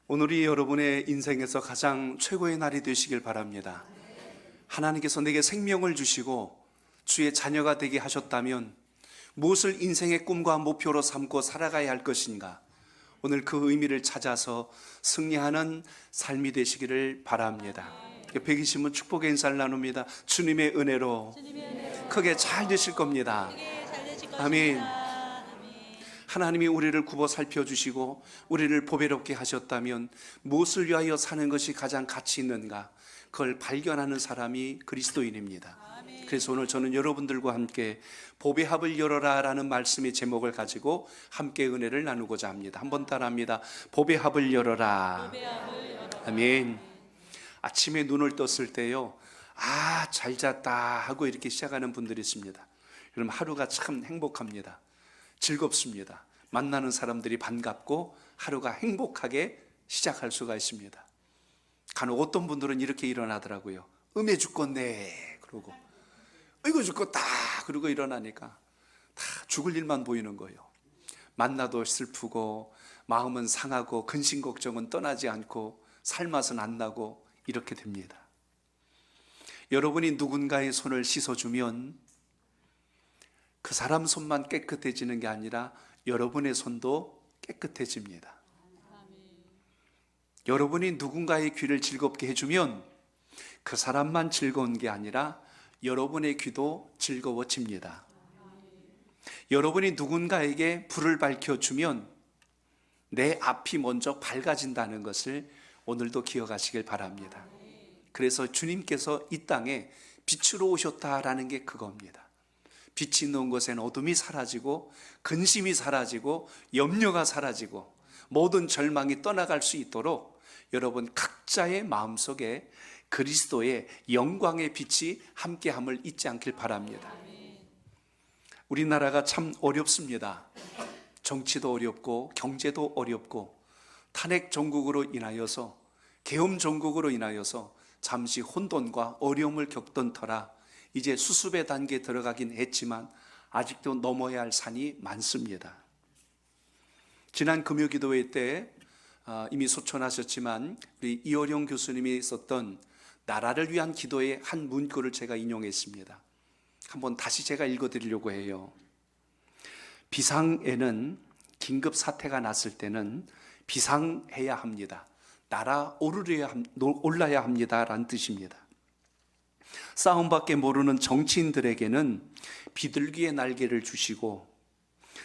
오늘이 여러분의 인생에서 가장 최고의 날이 되시길 바랍니다. 하나님께서 내게 생명을 주시고 주의 자녀가 되게 하셨다면 무엇을 인생의 꿈과 목표로 삼고 살아가야 할 것인가? 오늘 그 의미를 찾아서 승리하는 삶이 되시기를 바랍니다. 옆에 계신 분 축복의 인사를 나눕니다. 주님의 은혜로 크게 잘 되실 겁니다. 아멘. 하나님이 우리를 굽어 살펴주시고 우리를 보배롭게 하셨다면 무엇을 위하여 사는 것이 가장 가치 있는가? 그걸 발견하는 사람이 그리스도인입니다. 그래서 오늘 저는 여러분들과 함께 보배합을 열어라 라는 말씀의 제목을 가지고 함께 은혜를 나누고자 합니다. 한번 따라합니다. 보배합을 열어라. 아멘. 아침에 눈을 떴을 때요, 잘 잤다 하고 이렇게 시작하는 분들이 있습니다. 그럼 하루가 참 행복합니다. 즐겁습니다. 만나는 사람들이 반갑고 하루가 행복하게 시작할 수가 있습니다. 간혹 어떤 분들은 이렇게 일어나더라고요. 음해 죽겠네 그러고, 어이구 죽겠다 그러고 일어나니까 다 죽을 일만 보이는 거예요. 만나도 슬프고 마음은 상하고 근심 걱정은 떠나지 않고 살맛은 안 나고 이렇게 됩니다. 여러분이 누군가의 손을 씻어주면 그 사람 손만 깨끗해지는 게 아니라 여러분의 손도 깨끗해집니다. 여러분이 누군가의 귀를 즐겁게 해주면 그 사람만 즐거운 게 아니라 여러분의 귀도 즐거워집니다. 여러분이 누군가에게 불을 밝혀주면 내 앞이 먼저 밝아진다는 것을 오늘도 기억하시길 바랍니다. 그래서 주님께서 이 땅에 빛으로 오셨다라는 게 그겁니다. 빛이 있는 곳에는 어둠이 사라지고 근심이 사라지고 염려가 사라지고 모든 절망이 떠나갈 수 있도록 여러분 각자의 마음속에 그리스도의 영광의 빛이 함께함을 잊지 않길 바랍니다. 우리나라가 참 어렵습니다. 정치도 어렵고 경제도 어렵고 탄핵 정국으로 인하여서 계엄 정국으로 인하여서 잠시 혼돈과 어려움을 겪던 터라 이제 수습의 단계에 들어가긴 했지만 아직도 넘어야 할 산이 많습니다. 지난 금요기도회 때 이미 소천하셨지만 우리 이어령 교수님이 썼던 나라를 위한 기도의 한 문구를 제가 인용했습니다. 한번 다시 제가 읽어드리려고 해요. 비상에는 긴급 사태가 났을 때는 비상해야 합니다. 올라야 합니다 라는 뜻입니다. 싸움밖에 모르는 정치인들에게는 비둘기의 날개를 주시고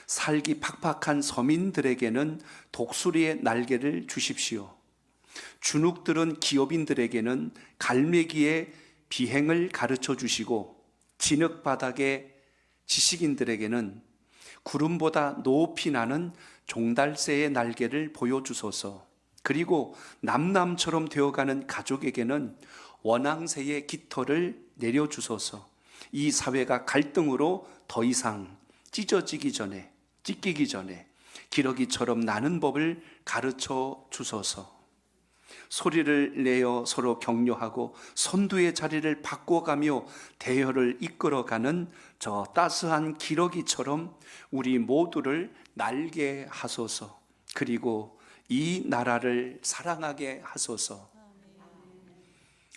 살기 팍팍한 서민들에게는 독수리의 날개를 주십시오. 주눅들은 기업인들에게는 갈매기의 비행을 가르쳐 주시고 진흙바닥의 지식인들에게는 구름보다 높이 나는 종달새의 날개를 보여주소서. 그리고 남남처럼 되어가는 가족에게는 원앙새의 깃털을 내려주소서. 이 사회가 갈등으로 더 이상 찢기기 전에 기러기처럼 나는 법을 가르쳐 주소서. 소리를 내어 서로 격려하고 선두의 자리를 바꿔가며 대열을 이끌어가는 저 따스한 기러기처럼 우리 모두를 날게 하소서. 그리고 이 나라를 사랑하게 하소서.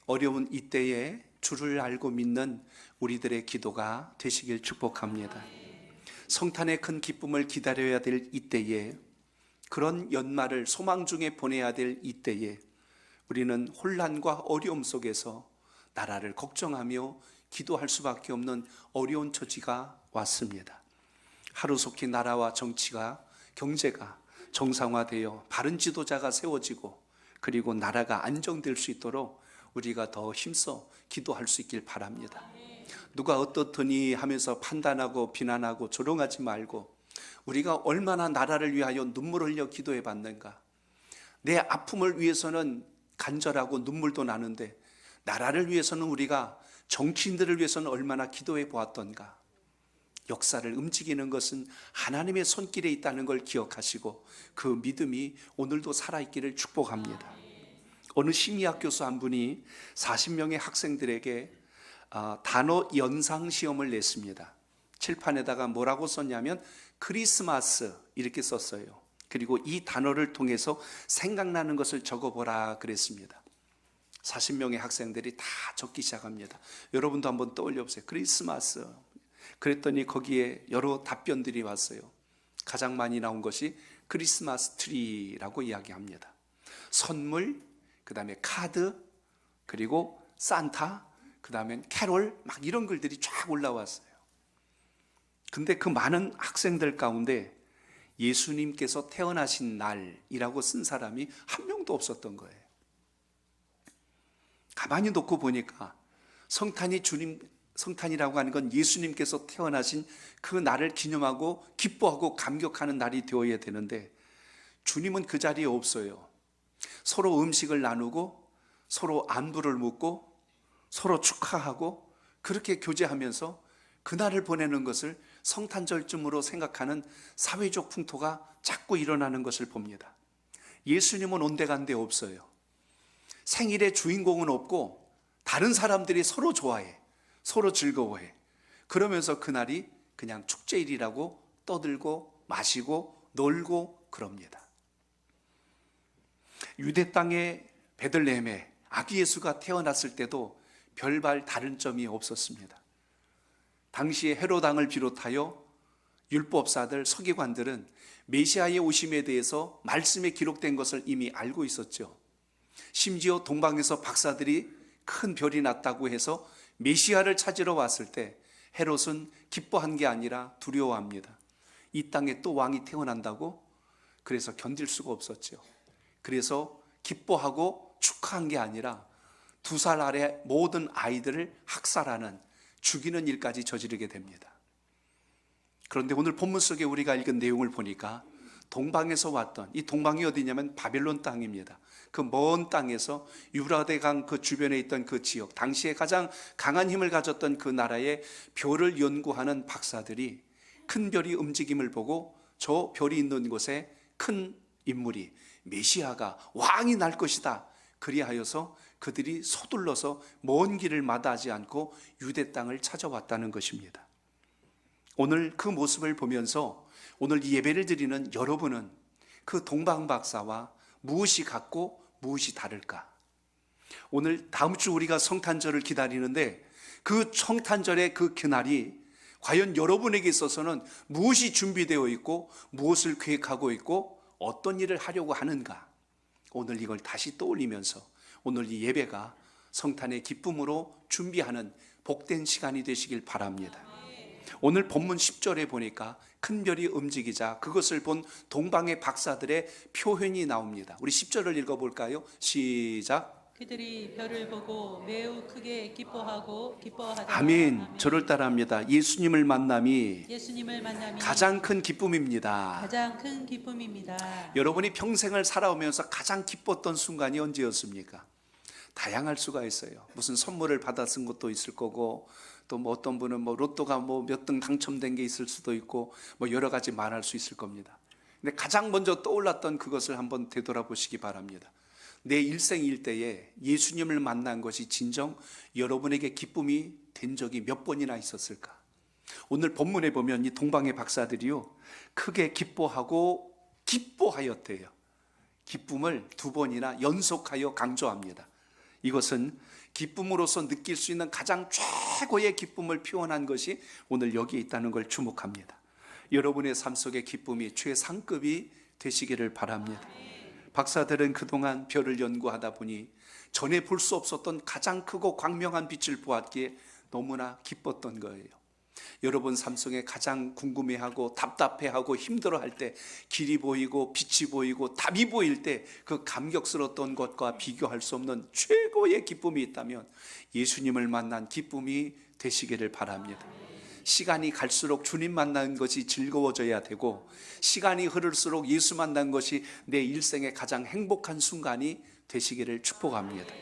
어려운 이때에 주를 알고 믿는 우리들의 기도가 되시길 축복합니다. 성탄의 큰 기쁨을 기다려야 될 이때에, 그런 연말을 소망 중에 보내야 될 이때에 우리는 혼란과 어려움 속에서 나라를 걱정하며 기도할 수밖에 없는 어려운 처지가 왔습니다. 하루속히 나라와 정치가, 경제가 정상화되어 바른 지도자가 세워지고 그리고 나라가 안정될 수 있도록 우리가 더 힘써 기도할 수 있길 바랍니다. 누가 어떻더니 하면서 판단하고 비난하고 조롱하지 말고 우리가 얼마나 나라를 위하여 눈물을 흘려 기도해 봤는가. 내 아픔을 위해서는 간절하고 눈물도 나는데 나라를 위해서는, 우리가 정치인들을 위해서는 얼마나 기도해 보았던가. 역사를 움직이는 것은 하나님의 손길에 있다는 걸 기억하시고 그 믿음이 오늘도 살아있기를 축복합니다. 어느 심리학 교수 한 분이 40명의 학생들에게 단어 연상 시험을 냈습니다. 칠판에다가 뭐라고 썼냐면 크리스마스 이렇게 썼어요. 그리고 이 단어를 통해서 생각나는 것을 적어보라 그랬습니다. 40명의 학생들이 다 적기 시작합니다. 여러분도 한번 떠올려 보세요. 크리스마스. 그랬더니 거기에 여러 답변들이 왔어요. 가장 많이 나온 것이 크리스마스 트리라고 이야기합니다. 선물, 그 다음에 카드, 그리고 산타, 그 다음에 캐롤, 막 이런 글들이 쫙 올라왔어요. 근데 그 많은 학생들 가운데 예수님께서 태어나신 날이라고 쓴 사람이 한 명도 없었던 거예요. 가만히 놓고 보니까 성탄이라고 하는 건 예수님께서 태어나신 그 날을 기념하고 기뻐하고 감격하는 날이 되어야 되는데 주님은 그 자리에 없어요. 서로 음식을 나누고 서로 안부를 묻고 서로 축하하고 그렇게 교제하면서 그날을 보내는 것을 성탄절쯤으로 생각하는 사회적 풍토가 자꾸 일어나는 것을 봅니다. 예수님은 온데간데 없어요. 생일의 주인공은 없고 다른 사람들이 서로 좋아해, 서로 즐거워해. 그러면서 그날이 그냥 축제일이라고 떠들고 마시고 놀고 그럽니다. 유대 땅의 베들레헴에 아기 예수가 태어났을 때도 별반 다른 점이 없었습니다. 당시에 헤롯 왕을 비롯하여 율법사들, 서기관들은 메시아의 오심에 대해서 말씀에 기록된 것을 이미 알고 있었죠. 심지어 동방에서 박사들이 큰 별이 났다고 해서 메시아를 찾으러 왔을 때 헤롯은 기뻐한 게 아니라 두려워합니다. 이 땅에 또 왕이 태어난다고? 그래서 견딜 수가 없었죠. 그래서 기뻐하고 축하한 게 아니라 2살 아래 모든 아이들을 학살하는, 죽이는 일까지 저지르게 됩니다. 그런데 오늘 본문 속에 우리가 읽은 내용을 보니까 동방에서 왔던, 이 동방이 어디냐면 바벨론 땅입니다. 그 먼 땅에서 유브라데 강 그 주변에 있던 그 지역, 당시에 가장 강한 힘을 가졌던 그 나라의 별을 연구하는 박사들이 큰 별이 움직임을 보고 저 별이 있는 곳에 큰 인물이, 메시아가, 왕이 날 것이다, 그리하여서 그들이 서둘러서 먼 길을 마다하지 않고 유대 땅을 찾아왔다는 것입니다. 오늘 그 모습을 보면서 오늘 이 예배를 드리는 여러분은 그 동방 박사와 무엇이 같고 무엇이 다를까? 오늘 다음 주 우리가 성탄절을 기다리는데 그 성탄절의 그 그날이 과연 여러분에게 있어서는 무엇이 준비되어 있고 무엇을 계획하고 있고 어떤 일을 하려고 하는가? 오늘 이걸 다시 떠올리면서 오늘 이 예배가 성탄의 기쁨으로 준비하는 복된 시간이 되시길 바랍니다. 오늘 본문 10절에 보니까 큰 별이 움직이자 그것을 본 동방의 박사들의 표현이 나옵니다. 우리 10절을 읽어볼까요? 시작. 그들이 별을 보고 매우 크게 기뻐하다. 아멘. 저를 따라합니다. 예수님을 만남이 가장 큰 기쁨입니다. 가장 큰 기쁨입니다. 여러분이 평생을 살아오면서 가장 기뻤던 순간이 언제였습니까? 다양할 수가 있어요. 무슨 선물을 받았은 것도 있을 거고, 또 뭐 어떤 분은 뭐 로또가 뭐 몇 등 당첨된 게 있을 수도 있고, 뭐 여러 가지 말할 수 있을 겁니다. 근데 가장 먼저 떠올랐던 그것을 한번 되돌아보시기 바랍니다. 내 일생 일대에 예수님을 만난 것이 진정 여러분에게 기쁨이 된 적이 몇 번이나 있었을까? 오늘 본문에 보면 이 동방의 박사들이요, 크게 기뻐하고 기뻐하였대요. 기쁨을 2번이나 연속하여 강조합니다. 이것은 기쁨으로서 느낄 수 있는 가장 최고의 기쁨을 표현한 것이 오늘 여기에 있다는 걸 주목합니다. 여러분의 삶 속의 기쁨이 최상급이 되시기를 바랍니다. 박사들은 그동안 별을 연구하다 보니 전에 볼 수 없었던 가장 크고 광명한 빛을 보았기에 너무나 기뻤던 거예요. 여러분 삶 속에 가장 궁금해하고 답답해하고 힘들어할 때, 길이 보이고 빛이 보이고 답이 보일 때 그 감격스러웠던 것과 비교할 수 없는 최고의 기쁨이 있다면 예수님을 만난 기쁨이 되시기를 바랍니다. 시간이 갈수록 주님 만나는 것이 즐거워져야 되고, 시간이 흐를수록 예수 만난 것이 내 일생의 가장 행복한 순간이 되시기를 축복합니다.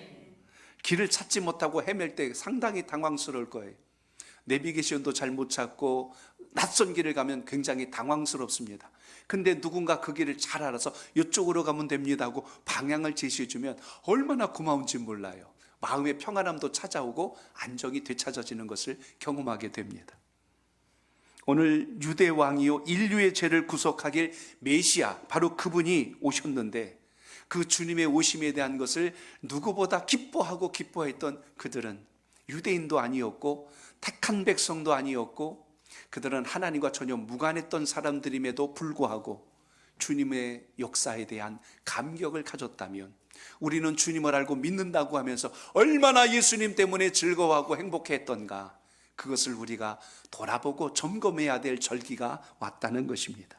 길을 찾지 못하고 헤맬 때 상당히 당황스러울 거예요. 내비게이션도 잘 못 찾고 낯선 길을 가면 굉장히 당황스럽습니다. 근데 누군가 그 길을 잘 알아서 이쪽으로 가면 됩니다 하고 방향을 제시해 주면 얼마나 고마운지 몰라요. 마음의 평안함도 찾아오고 안정이 되찾아지는 것을 경험하게 됩니다. 오늘 유대 왕이요 인류의 죄를 구속하길 메시아, 바로 그분이 오셨는데 그 주님의 오심에 대한 것을 누구보다 기뻐했던 그들은 유대인도 아니었고 택한 백성도 아니었고 그들은 하나님과 전혀 무관했던 사람들임에도 불구하고 주님의 역사에 대한 감격을 가졌다면, 우리는 주님을 알고 믿는다고 하면서 얼마나 예수님 때문에 즐거워하고 행복했던가, 그것을 우리가 돌아보고 점검해야 될 절기가 왔다는 것입니다.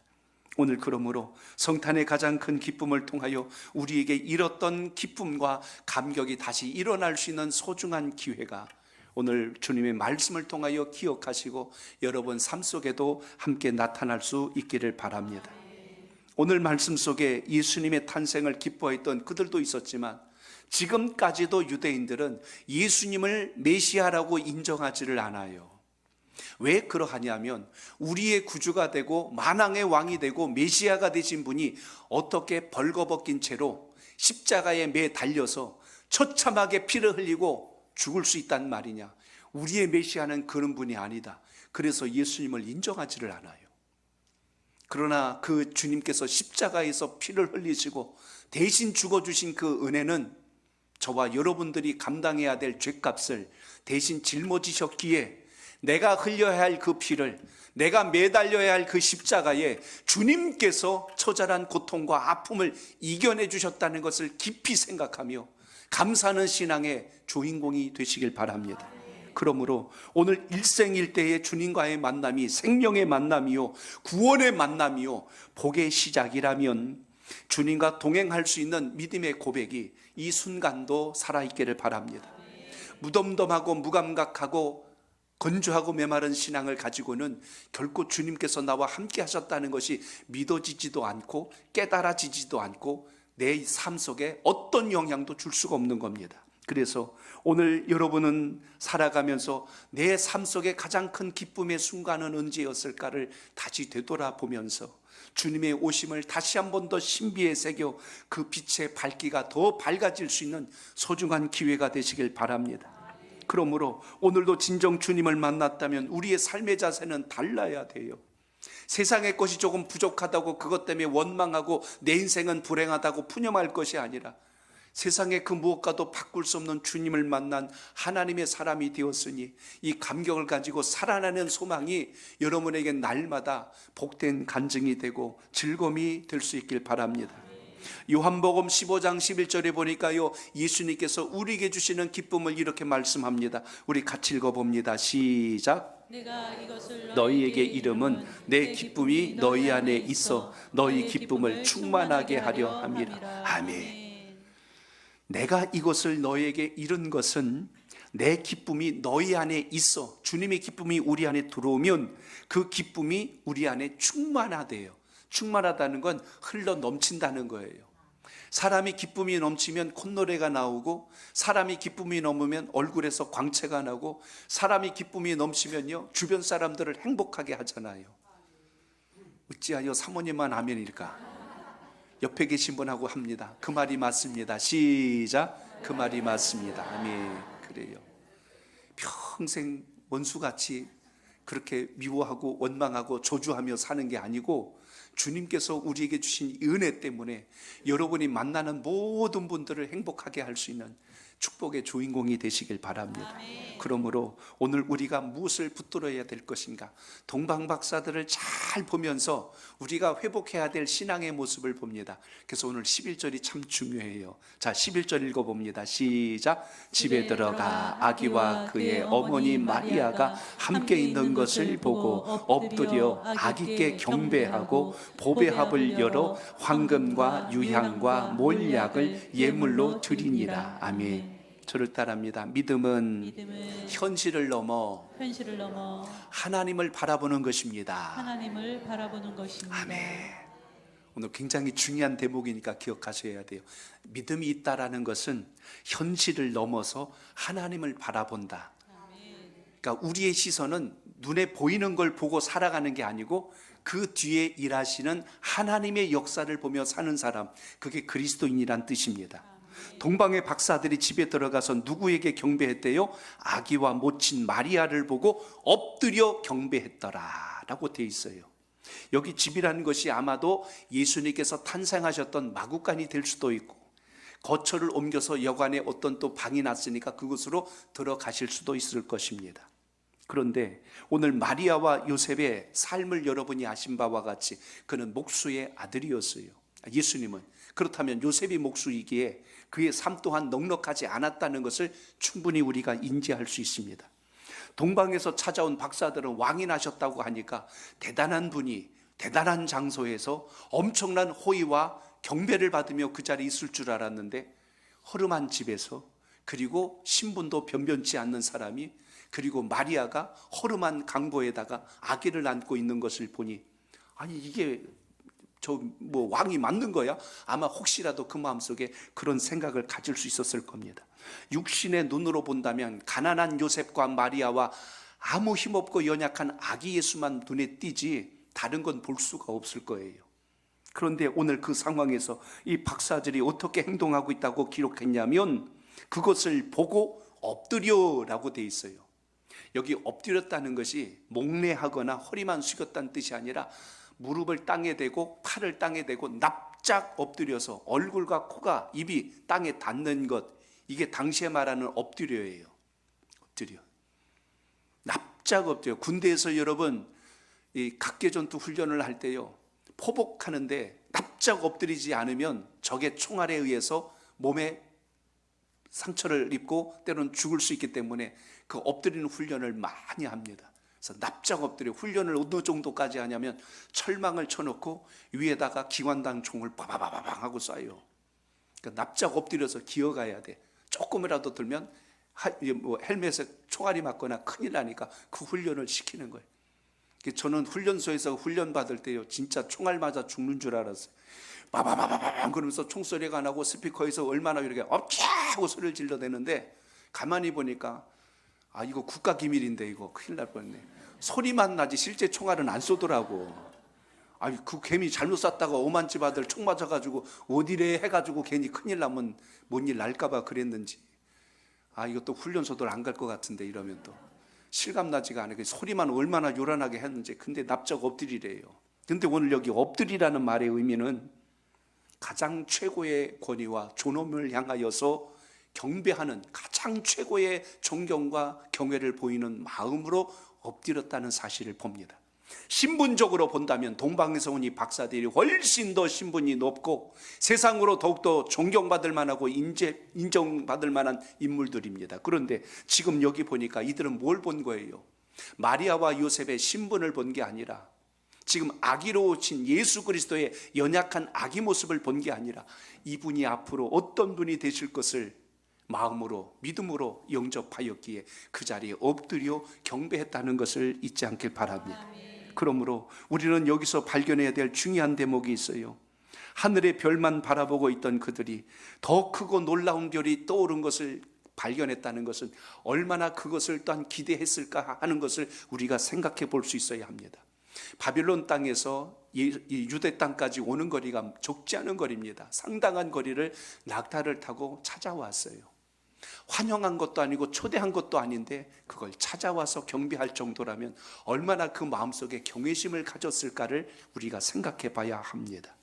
오늘 그러므로 성탄의 가장 큰 기쁨을 통하여 우리에게 잃었던 기쁨과 감격이 다시 일어날 수 있는 소중한 기회가 오늘 주님의 말씀을 통하여 기억하시고 여러분 삶 속에도 함께 나타날 수 있기를 바랍니다. 오늘 말씀 속에 예수님의 탄생을 기뻐했던 그들도 있었지만 지금까지도 유대인들은 예수님을 메시아라고 인정하지를 않아요. 왜 그러하냐면 우리의 구주가 되고 만왕의 왕이 되고 메시아가 되신 분이 어떻게 벌거벗긴 채로 십자가에 매 달려서 처참하게 피를 흘리고 죽을 수 있단 말이냐. 우리의 메시아는 그런 분이 아니다. 그래서 예수님을 인정하지를 않아요. 그러나 그 주님께서 십자가에서 피를 흘리시고 대신 죽어주신 그 은혜는 저와 여러분들이 감당해야 될 죄값을 대신 짊어지셨기에 내가 흘려야 할 그 피를, 내가 매달려야 할 그 십자가에 주님께서 처절한 고통과 아픔을 이겨내 주셨다는 것을 깊이 생각하며 감사하는 신앙의 주인공이 되시길 바랍니다. 그러므로 오늘 일생일대의 주님과의 만남이 생명의 만남이요 구원의 만남이요 복의 시작이라면 주님과 동행할 수 있는 믿음의 고백이 이 순간도 살아있기를 바랍니다. 무덤덤하고 무감각하고 건조하고 메마른 신앙을 가지고는 결코 주님께서 나와 함께 하셨다는 것이 믿어지지도 않고 깨달아지지도 않고 내 삶 속에 어떤 영향도 줄 수가 없는 겁니다. 그래서 오늘 여러분은 살아가면서 내 삶 속에 가장 큰 기쁨의 순간은 언제였을까를 다시 되돌아보면서 주님의 오심을 다시 한 번 더 신비에 새겨 그 빛의 밝기가 더 밝아질 수 있는 소중한 기회가 되시길 바랍니다. 그러므로 오늘도 진정 주님을 만났다면 우리의 삶의 자세는 달라야 돼요. 세상의 것이 조금 부족하다고 그것 때문에 원망하고 내 인생은 불행하다고 푸념할 것이 아니라 세상의 그 무엇과도 바꿀 수 없는 주님을 만난 하나님의 사람이 되었으니 이 감격을 가지고 살아나는 소망이 여러분에게 날마다 복된 간증이 되고 즐거움이 될 수 있길 바랍니다. 요한복음 15장 11절에 보니까요 예수님께서 우리에게 주시는 기쁨을 이렇게 말씀합니다. 우리 같이 읽어봅니다. 시작. 내가 이것을 너희에게 이름은 내 기쁨이 너희 안에 있어 너희 기쁨을 충만하게 하려 함이라. 아멘. 내가 이것을 너희에게 이룬 것은 내 기쁨이 너희 안에 있어. 주님의 기쁨이 우리 안에 들어오면 그 기쁨이 우리 안에 충만하대요. 충만하다는 건 흘러 넘친다는 거예요. 사람이 기쁨이 넘치면 콧노래가 나오고 사람이 기쁨이 넘으면 얼굴에서 광채가 나고 사람이 기쁨이 넘치면요 주변 사람들을 행복하게 하잖아요. 어찌하여 사모님만 아멘일까? 옆에 계신 분하고 합니다. 그 말이 맞습니다. 시작. 그 말이 맞습니다. 아멘. 그래요. 평생 원수같이 그렇게 미워하고 원망하고 저주하며 사는 게 아니고 주님께서 우리에게 주신 은혜 때문에 여러분이 만나는 모든 분들을 행복하게 할 수 있는 축복의 주인공이 되시길 바랍니다. 그러므로 오늘 우리가 무엇을 붙들어야 될 것인가? 동방박사들을 잘 보면서 우리가 회복해야 될 신앙의 모습을 봅니다. 그래서 오늘 11절이 참 중요해요. 자, 11절 읽어봅니다. 시작. 집에 들어가 아기와 그의 어머니 마리아가 함께 있는 것을 보고 엎드려 아기께 경배하고 보배합을 열어 황금과 유향과 몰약을 예물로 드리니라. 아멘. 저를 따라합니다. 믿음은 현실을 넘어 하나님을 바라보는 것입니다. 하나님을 바라보는 것입니다. 아멘. 오늘 굉장히 중요한 대목이니까 기억하셔야 돼요. 믿음이 있다라는 것은 현실을 넘어서 하나님을 바라본다. 그러니까 우리의 시선은 눈에 보이는 걸 보고 살아가는 게 아니고 그 뒤에 일하시는 하나님의 역사를 보며 사는 사람, 그게 그리스도인이란 뜻입니다. 동방의 박사들이 집에 들어가서 누구에게 경배했대요? 아기와 모친 마리아를 보고 엎드려 경배했더라 라고 되어 있어요. 여기 집이라는 것이 아마도 예수님께서 탄생하셨던 마구간이 될 수도 있고, 거처를 옮겨서 여관에 어떤 또 방이 났으니까 그곳으로 들어가실 수도 있을 것입니다. 그런데 오늘 마리아와 요셉의 삶을 여러분이 아신 바와 같이 그는 목수의 아들이었어요. 예수님은. 그렇다면 요셉이 목수이기에 그의 삶 또한 넉넉하지 않았다는 것을 충분히 우리가 인지할 수 있습니다. 동방에서 찾아온 박사들은 왕이 나셨다고 하니까 대단한 분이 대단한 장소에서 엄청난 호의와 경배를 받으며 그 자리에 있을 줄 알았는데, 허름한 집에서, 그리고 신분도 변변치 않는 사람이, 그리고 마리아가 허름한 강보에다가 아기를 안고 있는 것을 보니, 아니 이게 왕이 맞는 거야? 아마 혹시라도 그 마음속에 그런 생각을 가질 수 있었을 겁니다. 육신의 눈으로 본다면 가난한 요셉과 마리아와 아무 힘없고 연약한 아기 예수만 눈에 띄지 다른 건 볼 수가 없을 거예요. 그런데 오늘 그 상황에서 이 박사들이 어떻게 행동하고 있다고 기록했냐면, 그것을 보고 엎드려라고 돼 있어요. 여기 엎드렸다는 것이 목례하거나 허리만 숙였다는 뜻이 아니라 무릎을 땅에 대고 팔을 땅에 대고 납작 엎드려서 얼굴과 코가 입이 땅에 닿는 것, 이게 당시에 말하는 엎드려예요. 엎드려, 납작 엎드려. 군대에서 여러분 이 각계전투 훈련을 할 때요, 포복하는데 납작 엎드리지 않으면 적의 총알에 의해서 몸에 상처를 입고 때로는 죽을 수 있기 때문에 그 엎드리는 훈련을 많이 합니다. 그래서 납작 엎드려. 훈련을 어느 정도까지 하냐면 철망을 쳐놓고 위에다가 기관당 총을 바바바바방 하고 쏴요. 그러니까 납작 엎드려서 기어가야 돼. 조금이라도 들면 헬멧에 총알이 맞거나 큰일 나니까 그 훈련을 시키는 거예요. 저는 훈련소에서 훈련 받을 때요, 진짜 총알 맞아 죽는 줄 알았어요. 바바바바방 그러면서 총소리가 나고 스피커에서 얼마나 이렇게 업차 하고 소리를 질러대는데, 가만히 보니까 아 이거 국가 기밀인데 이거 큰일 날 뻔했네. 소리만 나지 실제 총알은 안 쏘더라고. 아 그 괜히 잘못 쐈다가 오만집 아들 총 맞아가지고 어디래 해가지고 괜히 큰일 나면 뭔 일 날까봐 그랬는지, 아 이것도 훈련소들 안 갈 것 같은데 이러면 또 실감 나지가 않아요. 소리만 얼마나 요란하게 했는지. 근데 납작 엎드리래요. 근데 오늘 여기 엎드리라는 말의 의미는 가장 최고의 권위와 존엄을 향하여서 경배하는, 가장 최고의 존경과 경외를 보이는 마음으로 엎드렸다는 사실을 봅니다. 신분적으로 본다면 동방에서 온 이 박사들이 훨씬 더 신분이 높고 세상으로 더욱더 존경받을 만하고 인정받을 만한 인물들입니다. 그런데 지금 여기 보니까 이들은 뭘 본 거예요? 마리아와 요셉의 신분을 본 게 아니라, 지금 아기로 오신 예수 그리스도의 연약한 아기 모습을 본 게 아니라, 이분이 앞으로 어떤 분이 되실 것을 마음으로, 믿음으로 영접하였기에 그 자리에 엎드려 경배했다는 것을 잊지 않길 바랍니다. 그러므로 우리는 여기서 발견해야 될 중요한 대목이 있어요. 하늘의 별만 바라보고 있던 그들이 더 크고 놀라운 별이 떠오른 것을 발견했다는 것은 얼마나 그것을 또한 기대했을까 하는 것을 우리가 생각해 볼 수 있어야 합니다. 바빌론 땅에서 유대 땅까지 오는 거리가 적지 않은 거리입니다. 상당한 거리를 낙타를 타고 찾아왔어요. 환영한 것도 아니고 초대한 것도 아닌데 그걸 찾아와서 경배할 정도라면 얼마나 그 마음속에 경외심을 가졌을까를 우리가 생각해 봐야 합니다.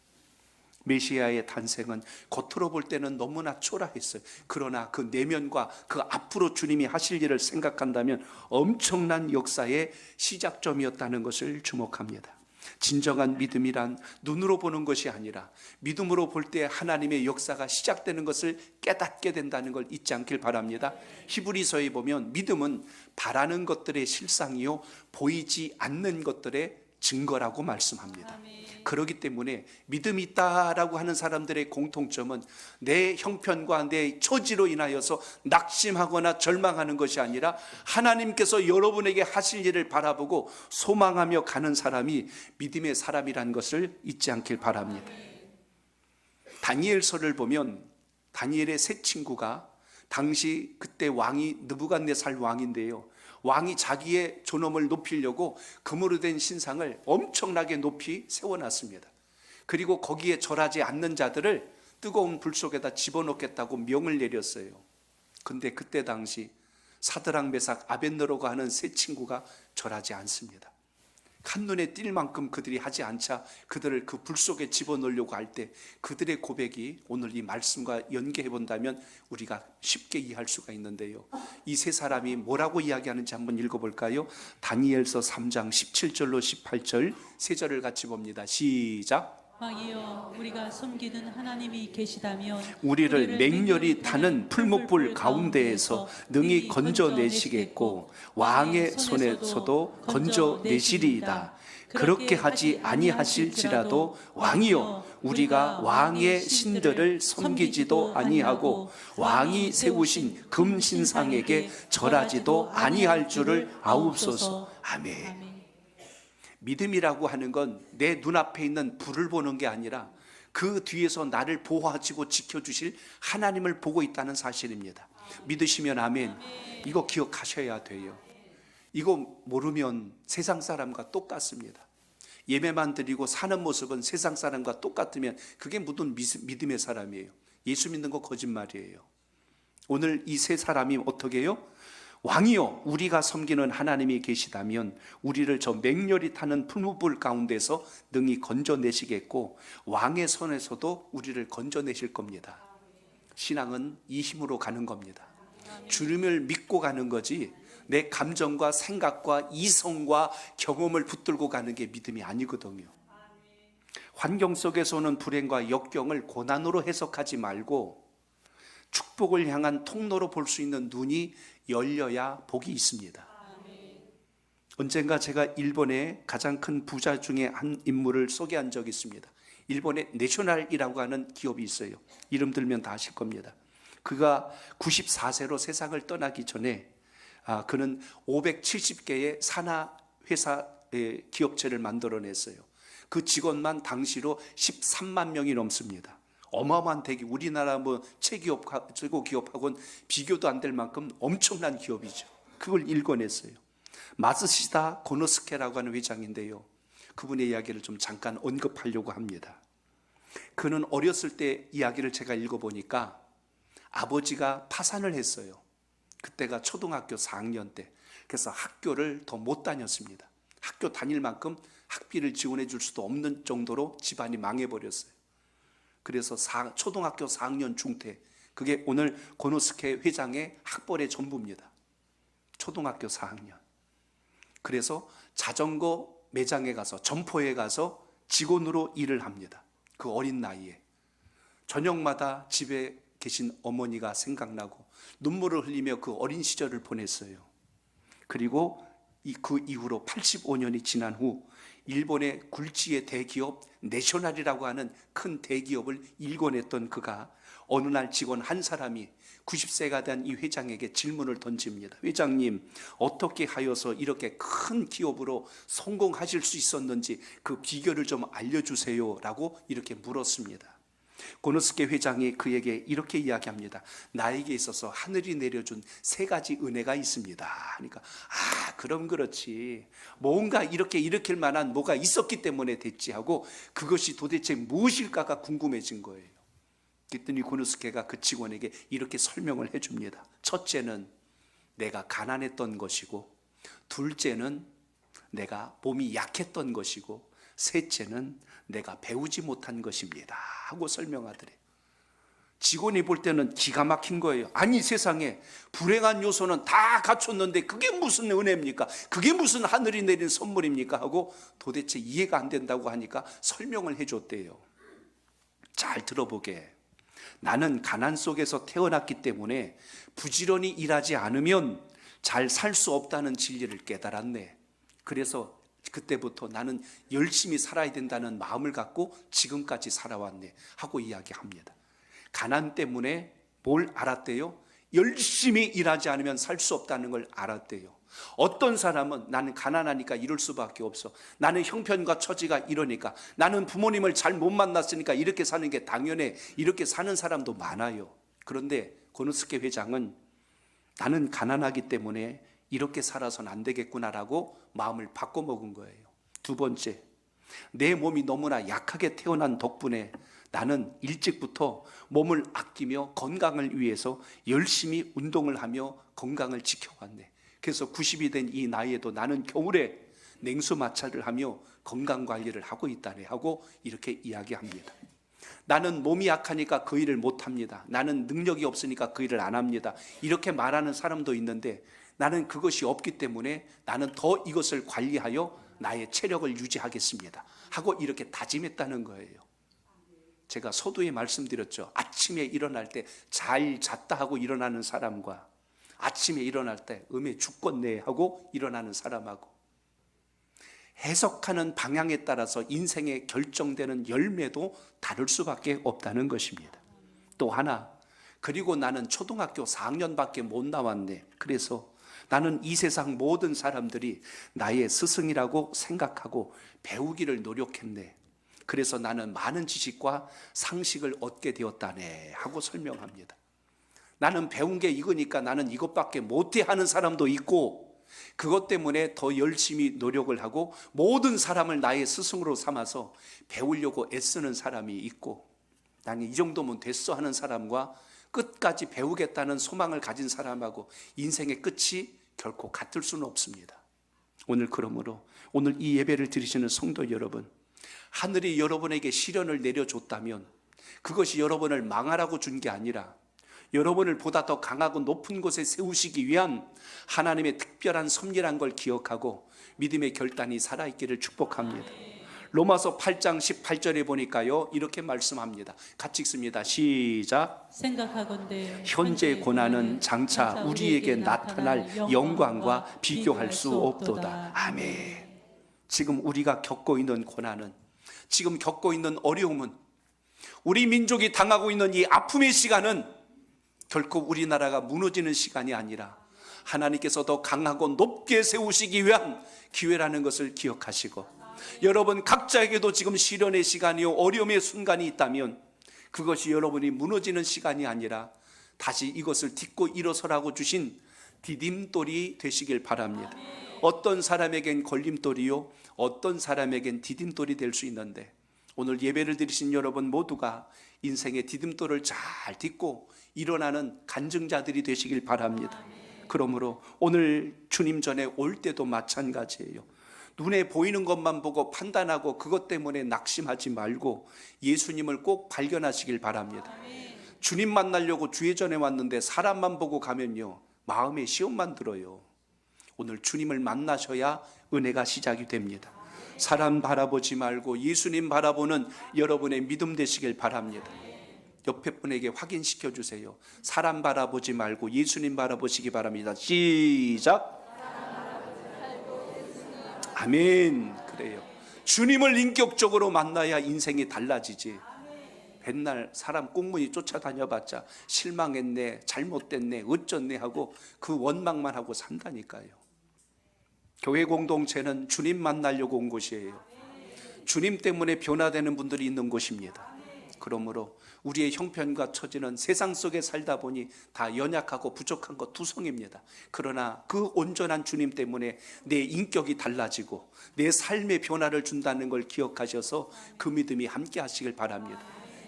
메시아의 탄생은 겉으로 볼 때는 너무나 초라했어요. 그러나 그 내면과 그 앞으로 주님이 하실 일을 생각한다면 엄청난 역사의 시작점이었다는 것을 주목합니다. 진정한 믿음이란 눈으로 보는 것이 아니라 믿음으로 볼 때 하나님의 역사가 시작되는 것을 깨닫게 된다는 걸 잊지 않길 바랍니다. 히브리서에 보면 믿음은 바라는 것들의 실상이요 보이지 않는 것들의 증거라고 말씀합니다. 그렇기 때문에 믿음이 있다라고 하는 사람들의 공통점은 내 형편과 내 처지로 인하여서 낙심하거나 절망하는 것이 아니라 하나님께서 여러분에게 하실 일을 바라보고 소망하며 가는 사람이 믿음의 사람이라는 것을 잊지 않길 바랍니다. 다니엘서를 보면 다니엘의 세 친구가 당시 그때 왕이 느부갓네살 왕인데요, 왕이 자기의 존엄을 높이려고 금으로 된 신상을 엄청나게 높이 세워놨습니다. 그리고 거기에 절하지 않는 자들을 뜨거운 불 속에다 집어넣겠다고 명을 내렸어요. 근데 그때 당시 사드락 메삭 아벳느고가 하는 세 친구가 절하지 않습니다. 한눈에 띌 만큼 그들이 하지 않자 그들을 그 불 속에 집어넣으려고 할 때 그들의 고백이 오늘 이 말씀과 연계해 본다면 우리가 쉽게 이해할 수가 있는데요. 이 세 사람이 뭐라고 이야기하는지 한번 읽어볼까요? 다니엘서 3장 17절로 18절 세 절을 같이 봅니다. 시작. 왕이여 우리가 섬기는 하나님이 계시다면 우리를 맹렬히 타는 풀무불 가운데에서 능히 건져내시겠고 왕의 손에서도 건져내시리이다. 그렇게 하지 아니하실지라도 왕이여 우리가 왕의 신들을 섬기지도 아니하고 왕이 세우신 금신상에게 절하지도 아니할 줄을 아옵소서. 아멘. 믿음이라고 하는 건 내 눈앞에 있는 불을 보는 게 아니라 그 뒤에서 나를 보호하시고 지켜주실 하나님을 보고 있다는 사실입니다. 믿으시면 아멘. 이거 기억하셔야 돼요. 이거 모르면 세상 사람과 똑같습니다. 예배만 드리고 사는 모습은 세상 사람과 똑같으면 그게 무슨 믿음의 사람이에요. 예수 믿는 거 거짓말이에요. 오늘 이 세 사람이 어떻게 해요? 왕이여 우리가 섬기는 하나님이 계시다면 우리를 저 맹렬히 타는 풀무불 가운데서 능히 건져내시겠고 왕의 손에서도 우리를 건져내실 겁니다. 신앙은 이 힘으로 가는 겁니다. 주님을 믿고 가는 거지 내 감정과 생각과 이성과 경험을 붙들고 가는 게 믿음이 아니거든요. 환경 속에서 오는 불행과 역경을 고난으로 해석하지 말고 축복을 향한 통로로 볼 수 있는 눈이 열려야 복이 있습니다. 언젠가 제가 일본의 가장 큰 부자 중에 한 인물을 소개한 적이 있습니다. 일본의 내셔널이라고 하는 기업이 있어요. 이름 들면 다 아실 겁니다. 그가 94세로 세상을 떠나기 전에 그는 570개의 산하 회사의 기업체를 만들어냈어요. 그 직원만 당시로 13만 명이 넘습니다. 어마어마한 대기, 우리나라 최기업, 최고 기업하고는 비교도 안 될 만큼 엄청난 기업이죠. 그걸 일궈냈어요. 마츠시다 고노스케라고 하는 회장인데요. 그분의 이야기를 좀 잠깐 언급하려고 합니다. 그는 어렸을 때 이야기를 제가 읽어보니까 아버지가 파산을 했어요. 그때가 초등학교 4학년 때. 그래서 학교를 더 못 다녔습니다. 학교 다닐 만큼 학비를 지원해 줄 수도 없는 정도로 집안이 망해버렸어요. 그래서 초등학교 4학년 중퇴, 그게 오늘 고노스케 회장의 학벌의 전부입니다. 초등학교 4학년. 그래서 자전거 매장에 가서, 점포에 가서 직원으로 일을 합니다. 그 어린 나이에. 저녁마다 집에 계신 어머니가 생각나고 눈물을 흘리며 그 어린 시절을 보냈어요. 그리고 그 이후로 85년이 지난 후 일본의 굴지의 대기업 내셔널이라고 하는 큰 대기업을 일궈냈던 그가 어느 날 직원 한 사람이 90세가 된 이 회장에게 질문을 던집니다. 회장님, 어떻게 하여서 이렇게 큰 기업으로 성공하실 수 있었는지 그 비결을 좀 알려주세요 라고 이렇게 물었습니다. 고노스케 회장이 그에게 이렇게 이야기합니다. 나에게 있어서 하늘이 내려준 세 가지 은혜가 있습니다. 그러니까 그럼 그렇지, 뭔가 이렇게 일으킬 만한 뭐가 있었기 때문에 됐지 하고 그것이 도대체 무엇일까가 궁금해진 거예요. 그랬더니 고노스케가 그 직원에게 이렇게 설명을 해줍니다. 첫째는 내가 가난했던 것이고, 둘째는 내가 몸이 약했던 것이고, 셋째는 내가 배우지 못한 것입니다 하고 설명하더래요. 직원이 볼 때는 기가 막힌 거예요. 아니 세상에 불행한 요소는 다 갖췄는데 그게 무슨 은혜입니까? 그게 무슨 하늘이 내린 선물입니까? 하고 도대체 이해가 안 된다고 하니까 설명을 해줬대요. 잘 들어보게. 나는 가난 속에서 태어났기 때문에 부지런히 일하지 않으면 잘 살 수 없다는 진리를 깨달았네. 그래서 그때부터 나는 열심히 살아야 된다는 마음을 갖고 지금까지 살아왔네 하고 이야기합니다. 가난 때문에 뭘 알았대요? 열심히 일하지 않으면 살 수 없다는 걸 알았대요. 어떤 사람은 나는 가난하니까 이럴 수밖에 없어, 나는 형편과 처지가 이러니까, 나는 부모님을 잘 못 만났으니까 이렇게 사는 게 당연해, 이렇게 사는 사람도 많아요. 그런데 고노스케 회장은 나는 가난하기 때문에 이렇게 살아서는 안 되겠구나라고 마음을 바꿔먹은 거예요. 두 번째, 내 몸이 너무나 약하게 태어난 덕분에 나는 일찍부터 몸을 아끼며 건강을 위해서 열심히 운동을 하며 건강을 지켜왔네. 그래서 90이 된 이 나이에도 나는 겨울에 냉수 마찰을 하며 건강 관리를 하고 있다네 하고 이렇게 이야기합니다. 나는 몸이 약하니까 그 일을 못합니다. 나는 능력이 없으니까 그 일을 안 합니다. 이렇게 말하는 사람도 있는데 나는 그것이 없기 때문에 나는 더 이것을 관리하여 나의 체력을 유지하겠습니다 하고 이렇게 다짐했다는 거예요. 제가 서두에 말씀드렸죠. 아침에 일어날 때 잘 잤다 하고 일어나는 사람과 아침에 일어날 때 음에 죽겠네 하고 일어나는 사람하고 해석하는 방향에 따라서 인생에 결정되는 열매도 다를 수밖에 없다는 것입니다. 또 하나, 그리고 나는 초등학교 4학년밖에 못 나왔네. 그래서 나는 이 세상 모든 사람들이 나의 스승이라고 생각하고 배우기를 노력했네. 그래서 나는 많은 지식과 상식을 얻게 되었다네 하고 설명합니다. 나는 배운 게 이거니까 나는 이것밖에 못해 하는 사람도 있고, 그것 때문에 더 열심히 노력을 하고 모든 사람을 나의 스승으로 삼아서 배우려고 애쓰는 사람이 있고, 나는 이 정도면 됐어 하는 사람과 끝까지 배우겠다는 소망을 가진 사람하고 인생의 끝이 결코 같을 수는 없습니다. 오늘 그러므로 오늘 이 예배를 드리시는 성도 여러분, 하늘이 여러분에게 시련을 내려줬다면 그것이 여러분을 망하라고 준 게 아니라 여러분을 보다 더 강하고 높은 곳에 세우시기 위한 하나님의 특별한 섭리란 걸 기억하고 믿음의 결단이 살아있기를 축복합니다. 로마서 8장 18절에 보니까요 이렇게 말씀합니다. 같이 읽습니다. 시작. 생각하건대 현재 고난은 장차 우리에게 나타날 영광과 비교할 수 없도다. 아멘. 지금 우리가 겪고 있는 고난은, 지금 겪고 있는 어려움은, 우리 민족이 당하고 있는 이 아픔의 시간은 결코 우리나라가 무너지는 시간이 아니라 하나님께서 더 강하고 높게 세우시기 위한 기회라는 것을 기억하시고, 여러분 각자에게도 지금 시련의 시간이요 어려움의 순간이 있다면 그것이 여러분이 무너지는 시간이 아니라 다시 이것을 딛고 일어서라고 주신 디딤돌이 되시길 바랍니다. 어떤 사람에겐 걸림돌이요 어떤 사람에겐 디딤돌이 될 수 있는데, 오늘 예배를 드리신 여러분 모두가 인생의 디딤돌을 잘 딛고 일어나는 간증자들이 되시길 바랍니다. 그러므로 오늘 주님 전에 올 때도 마찬가지예요. 눈에 보이는 것만 보고 판단하고 그것 때문에 낙심하지 말고 예수님을 꼭 발견하시길 바랍니다. 주님 만나려고 주의 전에 왔는데 사람만 보고 가면요 마음에 시험만 들어요. 오늘 주님을 만나셔야 은혜가 시작이 됩니다. 사람 바라보지 말고 예수님 바라보는 여러분의 믿음 되시길 바랍니다. 옆에 분에게 확인시켜 주세요. 사람 바라보지 말고 예수님 바라보시기 바랍니다. 시작. 아멘. 그래요. 주님을 인격적으로 만나야 인생이 달라지지. 맨날 사람 꽁무니 쫓아다녀봤자 실망했네, 잘못됐네, 어쩌네 하고 그 원망만 하고 산다니까요. 교회 공동체는 주님 만나려고 온 곳이에요. 주님 때문에 변화되는 분들이 있는 곳입니다. 그러므로 우리의 형편과 처지는 세상 속에 살다 보니 다 연약하고 부족한 것 투성입니다. 그러나 그 온전한 주님 때문에 내 인격이 달라지고 내 삶의 변화를 준다는 걸 기억하셔서 그 믿음이 함께 하시길 바랍니다.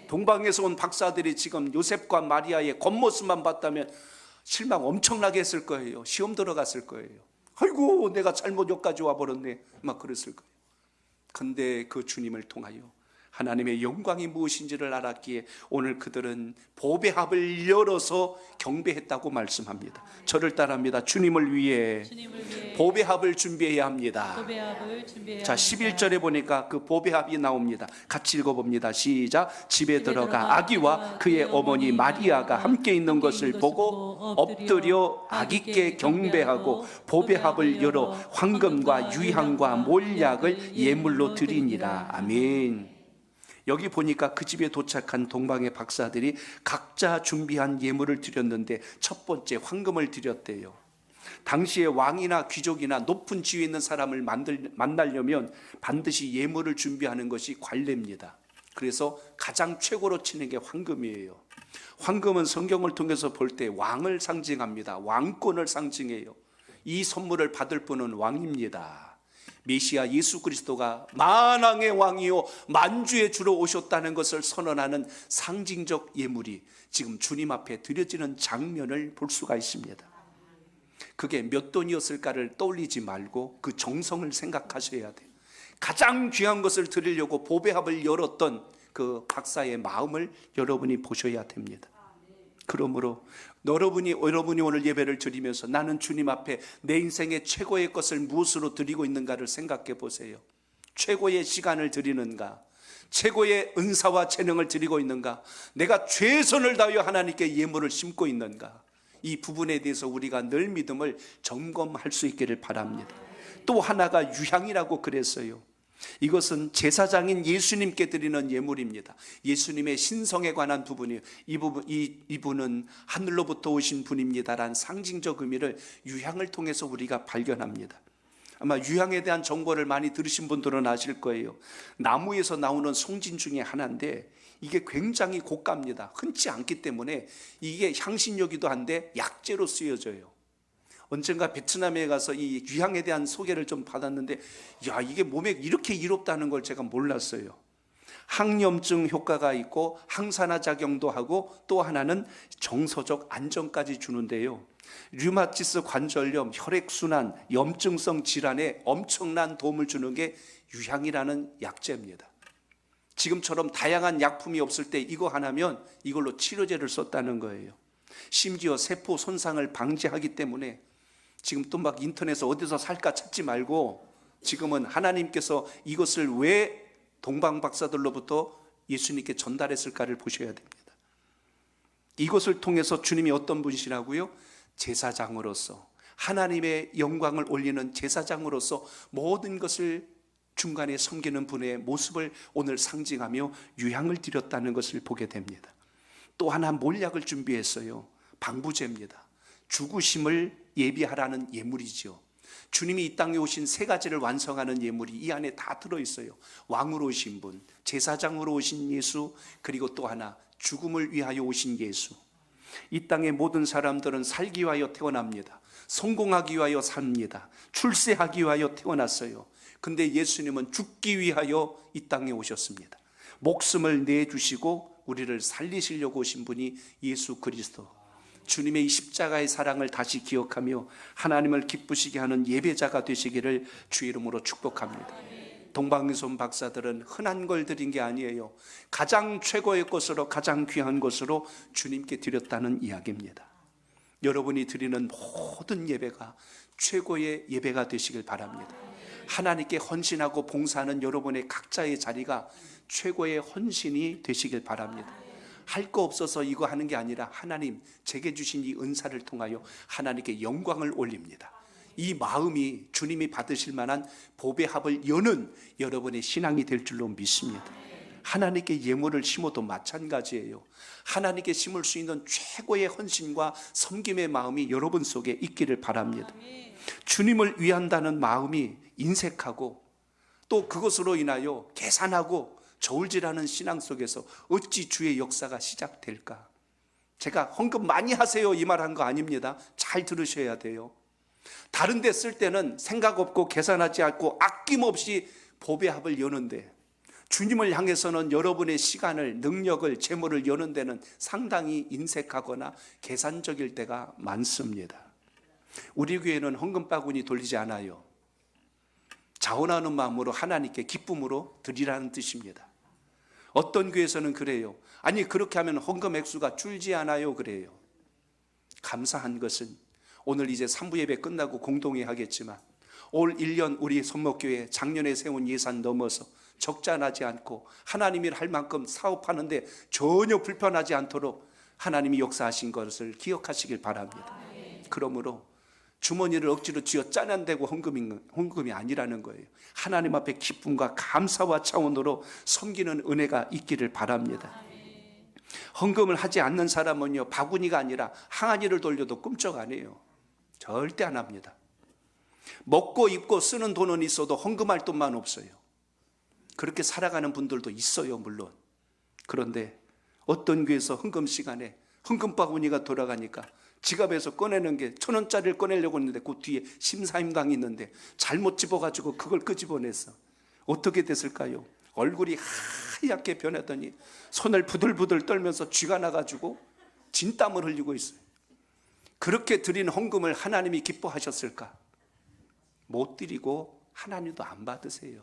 동방에서 온 박사들이 지금 요셉과 마리아의 겉모습만 봤다면 실망 엄청나게 했을 거예요. 시험 들어갔을 거예요. 아이고 내가 잘못 여기까지 와버렸네 막 그랬을 거예요. 근데 그 주님을 통하여 하나님의 영광이 무엇인지를 알았기에 오늘 그들은 보배합을 열어서 경배했다고 말씀합니다. 저를 따라합니다. 주님을 위해 보배합을 준비해야 합니다. 자, 11절에 보니까 그 보배합이 나옵니다. 같이 읽어봅니다. 시작. 집에 들어가 아기와 그의 어머니 마리아가 함께 있는 것을 보고 엎드려 아기께 경배하고 보배합을 열어 황금과 유향과 몰약을 예물로 드리니라. 아멘. 여기 보니까 그 집에 도착한 동방의 박사들이 각자 준비한 예물을 드렸는데 첫 번째 황금을 드렸대요. 당시에 왕이나 귀족이나 높은 지위에 있는 사람을 만나려면 반드시 예물을 준비하는 것이 관례입니다. 그래서 가장 최고로 치는 게 황금이에요. 황금은 성경을 통해서 볼 때 왕을 상징합니다. 왕권을 상징해요. 이 선물을 받을 분은 왕입니다. 메시아 예수 그리스도가 만왕의 왕이요 만주의 주로 오셨다는 것을 선언하는 상징적 예물이 지금 주님 앞에 드려지는 장면을 볼 수가 있습니다. 그게 몇 돈이었을까를 떠올리지 말고 그 정성을 생각하셔야 돼요. 가장 귀한 것을 드리려고 보배합을 열었던 그 박사의 마음을 여러분이 보셔야 됩니다. 그러므로 여러분이 오늘 예배를 드리면서 나는 주님 앞에 내 인생의 최고의 것을 무엇으로 드리고 있는가를 생각해 보세요. 최고의 시간을 드리는가? 최고의 은사와 재능을 드리고 있는가? 내가 최선을 다하여 하나님께 예물을 심고 있는가? 이 부분에 대해서 우리가 늘 믿음을 점검할 수 있기를 바랍니다. 또 하나가 유향이라고 그랬어요. 이것은 제사장인 예수님께 드리는 예물입니다. 예수님의 신성에 관한 부분이에요. 이분은 하늘로부터 오신 분입니다라는 상징적 의미를 유향을 통해서 우리가 발견합니다. 아마 유향에 대한 정보를 많이 들으신 분들은 아실 거예요. 나무에서 나오는 송진 중에 하나인데 이게 굉장히 고가입니다. 흔치 않기 때문에 이게 향신료기도 한데 약재로 쓰여져요. 언젠가 베트남에 가서 이 유향에 대한 소개를 좀 받았는데 야, 이게 몸에 이렇게 이롭다는 걸 제가 몰랐어요. 항염증 효과가 있고 항산화 작용도 하고 또 하나는 정서적 안정까지 주는데요. 류마티스 관절염, 혈액순환, 염증성 질환에 엄청난 도움을 주는 게 유향이라는 약재입니다. 지금처럼 다양한 약품이 없을 때 이거 하나면 이걸로 치료제를 썼다는 거예요. 심지어 세포 손상을 방지하기 때문에 지금 또 막 인터넷에서 어디서 살까 찾지 말고 지금은 하나님께서 이것을 왜 동방 박사들로부터 예수님께 전달했을까를 보셔야 됩니다. 이것을 통해서 주님이 어떤 분이시라고요? 제사장으로서 하나님의 영광을 올리는 제사장으로서 모든 것을 중간에 섬기는 분의 모습을 오늘 상징하며 유향을 드렸다는 것을 보게 됩니다. 또 하나 몰약을 준비했어요. 방부제입니다. 죽으심을 예비하라는 예물이죠. 주님이 이 땅에 오신 세 가지를 완성하는 예물이 이 안에 다 들어있어요. 왕으로 오신 분, 제사장으로 오신 예수, 그리고 또 하나 죽음을 위하여 오신 예수. 이 땅의 모든 사람들은 살기 위하여 태어납니다. 성공하기 위하여 삽니다. 출세하기 위하여 태어났어요. 근데 예수님은 죽기 위하여 이 땅에 오셨습니다. 목숨을 내주시고 우리를 살리시려고 오신 분이 예수 그리스도. 주님의 이 십자가의 사랑을 다시 기억하며 하나님을 기쁘시게 하는 예배자가 되시기를 주의 이름으로 축복합니다. 동방미손 박사들은 흔한 걸 드린 게 아니에요. 가장 최고의 것으로 가장 귀한 것으로 주님께 드렸다는 이야기입니다. 여러분이 드리는 모든 예배가 최고의 예배가 되시길 바랍니다. 하나님께 헌신하고 봉사하는 여러분의 각자의 자리가 최고의 헌신이 되시길 바랍니다. 할 거 없어서 이거 하는 게 아니라 하나님 제게 주신 이 은사를 통하여 하나님께 영광을 올립니다. 이 마음이 주님이 받으실 만한 보배합을 여는 여러분의 신앙이 될 줄로 믿습니다. 하나님께 예물을 심어도 마찬가지예요. 하나님께 심을 수 있는 최고의 헌신과 섬김의 마음이 여러분 속에 있기를 바랍니다. 주님을 위한다는 마음이 인색하고 또 그것으로 인하여 계산하고 저울질하는 신앙 속에서 어찌 주의 역사가 시작될까? 제가 헌금 많이 하세요 이 말한 거 아닙니다. 잘 들으셔야 돼요. 다른 데 쓸 때는 생각 없고 계산하지 않고 아낌없이 보배합을 여는데 주님을 향해서는 여러분의 시간을, 능력을, 재물을 여는 데는 상당히 인색하거나 계산적일 때가 많습니다. 우리 교회는 헌금 바구니 돌리지 않아요. 자원하는 마음으로 하나님께 기쁨으로 드리라는 뜻입니다. 어떤 교회에서는 그래요. 아니 그렇게 하면 헌금 액수가 줄지 않아요 그래요. 감사한 것은 오늘 이제 3부 예배 끝나고 공동회 하겠지만 올 1년 우리 선목교회 작년에 세운 예산 넘어서 적자나지 않고 하나님이 할 만큼 사업하는데 전혀 불편하지 않도록 하나님이 역사하신 것을 기억하시길 바랍니다. 그러므로 주머니를 억지로 쥐어 짜낸다고 헌금이 아니라는 거예요. 하나님 앞에 기쁨과 감사와 차원으로 섬기는 은혜가 있기를 바랍니다. 헌금을 하지 않는 사람은요 바구니가 아니라 항아리를 돌려도 꿈쩍 안 해요. 절대 안 합니다. 먹고 입고 쓰는 돈은 있어도 헌금할 돈만 없어요. 그렇게 살아가는 분들도 있어요 물론. 그런데 어떤 교회에서 헌금 시간에 헌금 바구니가 돌아가니까 지갑에서 꺼내는 게 1,000원짜리를 꺼내려고 했는데 그 뒤에 심사임당이 있는데 잘못 집어가지고 그걸 끄집어냈어. 어떻게 됐을까요? 얼굴이 하얗게 변하더니 손을 부들부들 떨면서 쥐가 나가지고 진땀을 흘리고 있어요. 그렇게 드린 헌금을 하나님이 기뻐하셨을까? 못 드리고 하나님도 안 받으세요.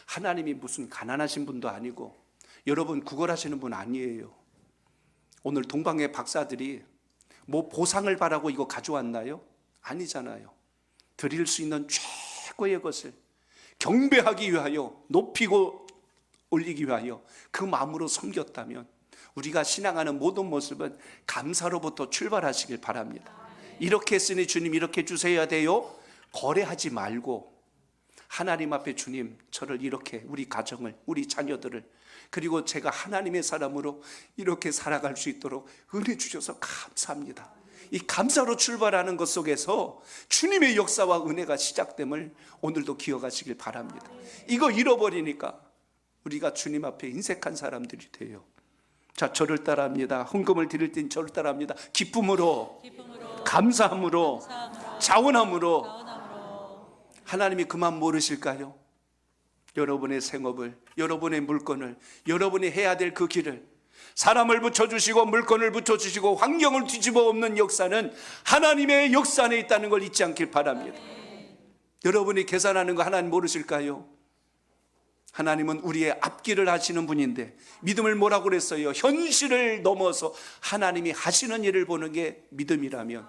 하나님이 무슨 가난하신 분도 아니고 여러분 구걸하시는 분 아니에요. 오늘 동방의 박사들이 뭐 보상을 바라고 이거 가져왔나요? 아니잖아요. 드릴 수 있는 최고의 것을 경배하기 위하여, 높이고 올리기 위하여 그 마음으로 섬겼다면 우리가 신앙하는 모든 모습은 감사로부터 출발하시길 바랍니다. 이렇게 했으니 주님 이렇게 주셔야 돼요. 거래하지 말고 하나님 앞에 주님 저를 이렇게, 우리 가정을, 우리 자녀들을, 그리고 제가 하나님의 사람으로 이렇게 살아갈 수 있도록 은혜 주셔서 감사합니다. 이 감사로 출발하는 것 속에서 주님의 역사와 은혜가 시작됨을 오늘도 기억하시길 바랍니다. 이거 잃어버리니까 우리가 주님 앞에 인색한 사람들이 돼요. 자, 저를 따라합니다. 헌금을 드릴 땐 저를 따라합니다. 기쁨으로, 감사함으로, 자원함으로. 하나님이 그만 모르실까요? 여러분의 생업을, 여러분의 물건을, 여러분이 해야 될 그 길을, 사람을 붙여주시고 물건을 붙여주시고 환경을 뒤집어 엎는 역사는 하나님의 역사 안에 있다는 걸 잊지 않길 바랍니다. 여러분이 계산하는 거 하나님 모르실까요? 하나님은 우리의 앞길을 하시는 분인데, 믿음을 뭐라고 그랬어요? 현실을 넘어서 하나님이 하시는 일을 보는 게 믿음이라면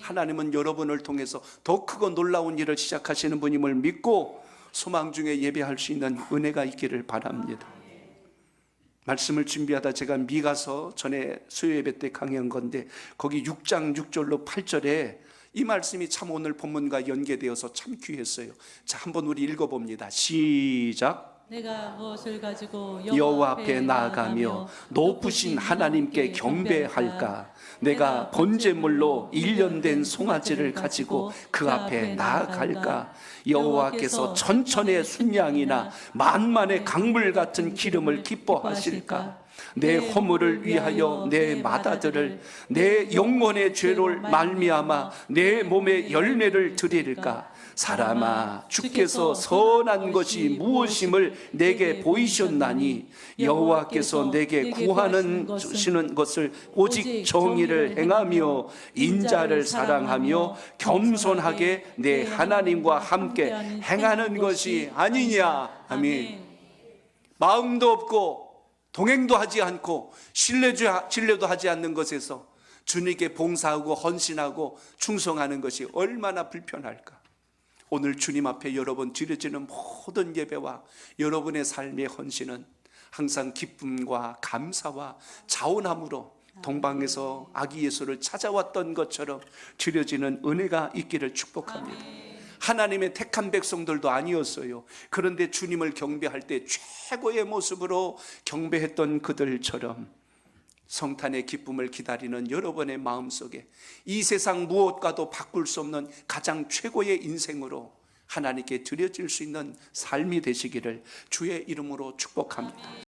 하나님은 여러분을 통해서 더 크고 놀라운 일을 시작하시는 분임을 믿고 소망 중에 예배할 수 있는 은혜가 있기를 바랍니다. 말씀을 준비하다 제가 미가서 전에 수요예배 때 강의한 건데 거기 6장 6절로 8절에 이 말씀이 참 오늘 본문과 연계되어서 참 귀했어요. 자, 한번 우리 읽어봅니다. 시작. 내가 무엇을 가지고 여호와 앞에 나아가며 높으신 하나님께 경배할까? 내가 번제물로 1년 된 송아지를 가지고 그 앞에 나아갈까? 여호와께서 천천의 순양이나 만만의 강물 같은 기름을 기뻐하실까? 내 허물을 위하여 내 맏아들을, 내 영혼의 죄를 말미암아 내 몸의 열매를 드릴까? 사람아, 주께서 선한 것이 무엇임을 내게 보이셨나니 여호와께서 내게 구하는 주시는 것을 오직 정의를 행하며 인자를 사랑하며 겸손하게 내 하나님과 함께 행하는 것이 아니냐. 아멘. 마음도 없고 동행도 하지 않고 신뢰도 하지 않는 것에서 주님께 봉사하고 헌신하고 충성하는 것이 얼마나 불편할까. 오늘 주님 앞에 여러분 드려지는 모든 예배와 여러분의 삶의 헌신은 항상 기쁨과 감사와 자원함으로 동방에서 아기 예수를 찾아왔던 것처럼 드려지는 은혜가 있기를 축복합니다. 하나님의 택한 백성들도 아니었어요. 그런데 주님을 경배할 때 최고의 모습으로 경배했던 그들처럼 성탄의 기쁨을 기다리는 여러분의 마음속에 이 세상 무엇과도 바꿀 수 없는 가장 최고의 인생으로 하나님께 드려질 수 있는 삶이 되시기를 주의 이름으로 축복합니다.